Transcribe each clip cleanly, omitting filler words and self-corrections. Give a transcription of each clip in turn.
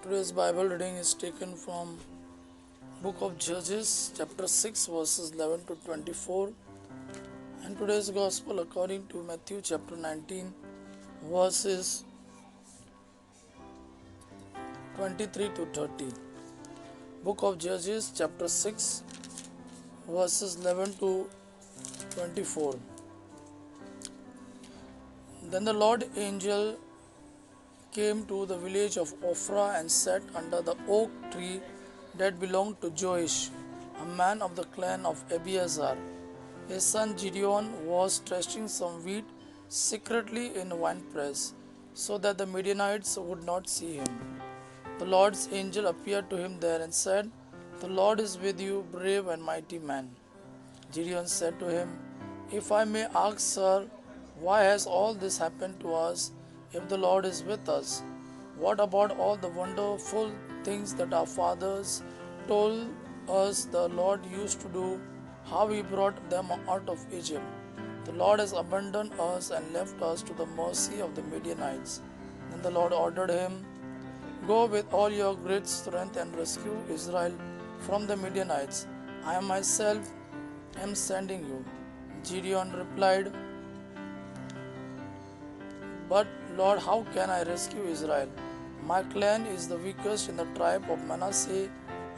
Today's Bible reading is taken from Book of Judges, chapter 6, verses 11 to 24, and today's Gospel according to Matthew, chapter 19, verses 23 to 30. Book of Judges, chapter 6, verses 11 to 24. Then the Lord angel came to the village of Ophrah and sat under the oak tree that belonged to Joash, a man of the clan of Abiezer. His son Gideon was threshing some wheat secretly in a winepress, so that the Midianites would not see him. The Lord's angel appeared to him there and said, "The Lord is with you, brave and mighty man." Gideon said to him, "If I may ask, sir, why has all this happened to us if the Lord is with us? What about all the wonderful things that our fathers told us the Lord used to do, how he brought them out of Egypt? The Lord has abandoned us and left us to the mercy of the Midianites." Then the Lord ordered him, "Go with all your great strength and rescue Israel from the Midianites. I myself am sending you." Gideon replied, "But Lord, how can I rescue Israel? My clan is the weakest in the tribe of Manasseh,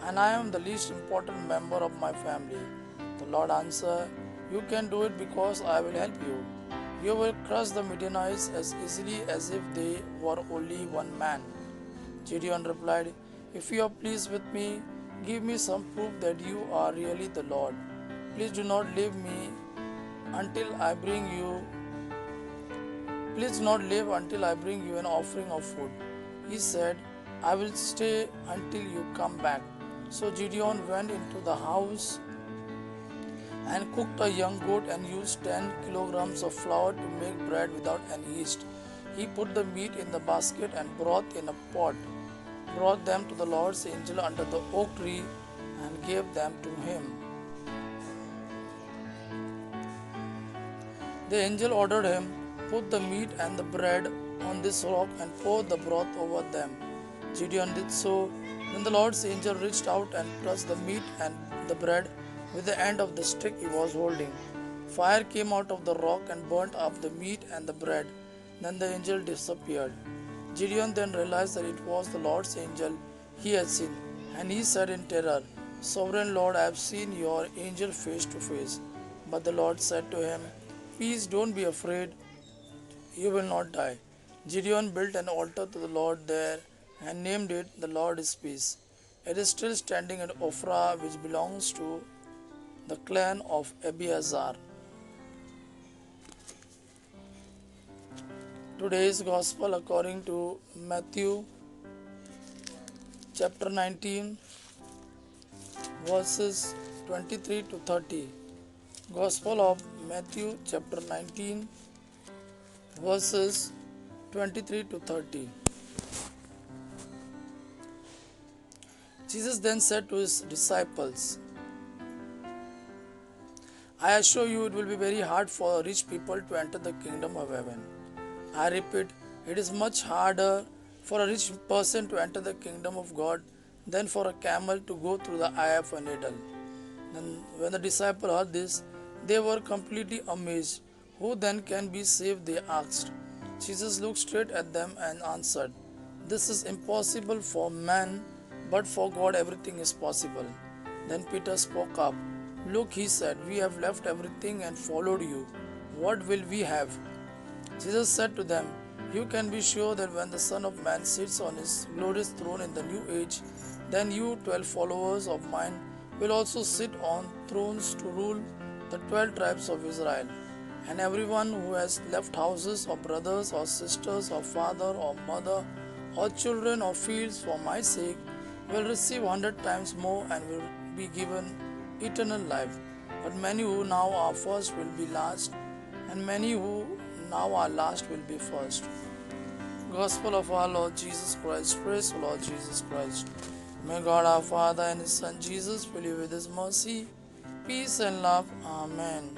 and I am the least important member of my family." The Lord answered, "You can do it because I will help you. You will crush the Midianites as easily as if they were only one man." Gideon replied, "If you are pleased with me, give me some proof that you are really the Lord. Please do not leave me until I bring you Please do not leave until I bring you an offering of food." He said, "I will stay until you come back." So Gideon went into the house and cooked a young goat and used 10 kilograms of flour to make bread without any yeast. He put the meat in the basket and broth in a pot, brought them to the Lord's angel under the oak tree, and gave them to him. The angel ordered him, "Put the meat and the bread on this rock and pour the broth over them." Gideon did so. Then the Lord's angel reached out and touched the meat and the bread with the end of the stick he was holding. Fire came out of the rock and burnt up the meat and the bread. Then the angel disappeared. Gideon then realized that it was the Lord's angel he had seen, and he said in terror, "Sovereign Lord, I have seen your angel face to face." But the Lord said to him, "Peace, don't be afraid. You will not die." Gideon built an altar to the Lord there and named it "The Lord is Peace." It is still standing at Ophrah, which belongs to the clan of Abiezer. Today's Gospel according to Matthew chapter 19, verses 23 to 30. Gospel of Matthew chapter 19, verses 23 to 30. Jesus then said to his disciples, "I assure you it will be very hard for rich people to enter the kingdom of heaven. I repeat, it is much harder for a rich person to enter the kingdom of God than for a camel to go through the eye of a needle." Then when the disciples heard this, they were completely amazed. "Who then can be saved?" they asked. Jesus looked straight at them and answered, "This is impossible for man, but for God everything is possible." Then Peter spoke up. "Look," he said, "we have left everything and followed you. What will we have?" Jesus said to them, "You can be sure that when the Son of Man sits on his glorious throne in the new age, then you 12 followers of mine will also sit on thrones to rule the 12 tribes of Israel. And everyone who has left houses or brothers or sisters or father or mother or children or fields for my sake will receive 100 times more and will be given eternal life. But many who now are first will be last, and many who now are last will be first." Gospel of our Lord Jesus Christ. Praise the Lord Jesus Christ. May God our Father and His Son Jesus fill you with His mercy, peace and love. Amen.